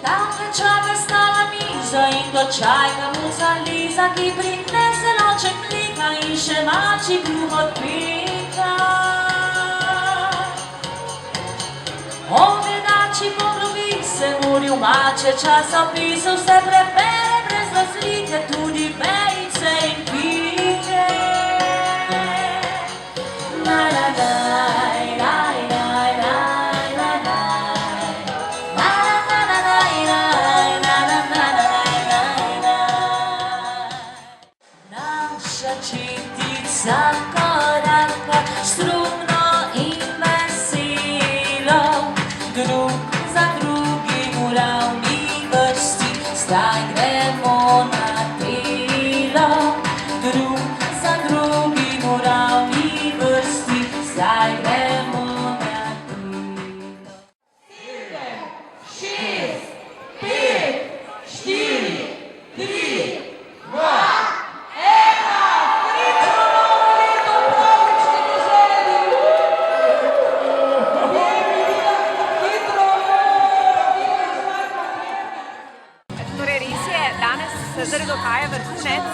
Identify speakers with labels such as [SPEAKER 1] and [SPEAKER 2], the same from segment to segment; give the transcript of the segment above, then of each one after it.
[SPEAKER 1] Tam večer sta na mizo in do čajka muza Liza, ki prinese lonček mlika in še mači kruh od pika. Ovedači poglobi se muril mače časopisov, vse prebere brez razlike, tudi vejice in pike. Naša četica koraka strumno in veselo, drug za drugim v ravni vrsti, zdaj gremo na delo. Drug za drugim v ravni vrsti, zdaj gremo na delo. 7, 6, 5, 4, 3, 2,
[SPEAKER 2] danes se zdaj dogaja vrhunec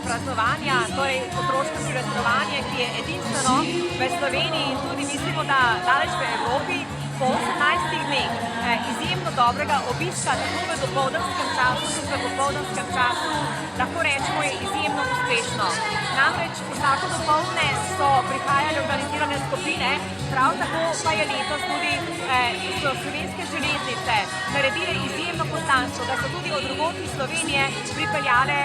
[SPEAKER 2] praznovanja, torej otroško silvestrovanje, ki je edinstveno v Sloveniji in tudi mislimo, da daleč v Evropi po 18 dneh izjemno dobrega obiska tako v dopoldanskem času, kot v popoldanskem času, lahko rečemo, je izjemno uspešno. Namreč vsako dopoldne so prihajale organizirane skupine, prav tako pa je letos tudi so Slovenske železnice naredile izjemno poslanstvo, da so tudi od drugod iz Slovenije pripeljale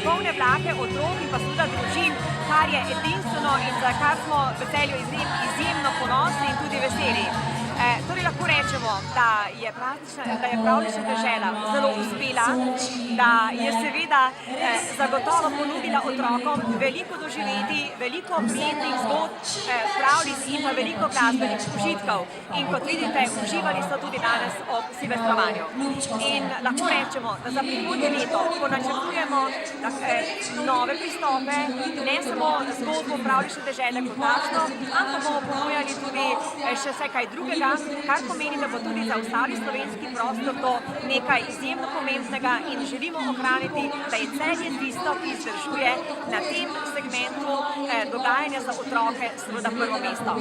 [SPEAKER 2] polne vlake otrok in pa seveda družin, kar je edinstveno in za kar smo v Celju izjemno ponosni in tudi veseli. Torej lahko rečemo, da je pravljična dežela zelo uspela, da je seveda zagotovo ponudila otrokom veliko doživeti, veliko prijetnih zgodb, pravljic in pa veliko glasbenih užitkov. In kot vidite, uživali so tudi danes ob silvestrovanju. In lahko rečemo, da za prihodnje leto načrtujemo nove pristope, ne samo zgodbo pravljične dežele kot takšno, ampak bomo ponujali tudi še vse kaj drugega, kar pomeni, da bo tudi za ostali slovenski prostor to nekaj izjemno pomembnega in želimo ohraniti, da je Celje tisto, ki vzdržuje na tem segmentu dogajanja za otroke seveda prvo mesto.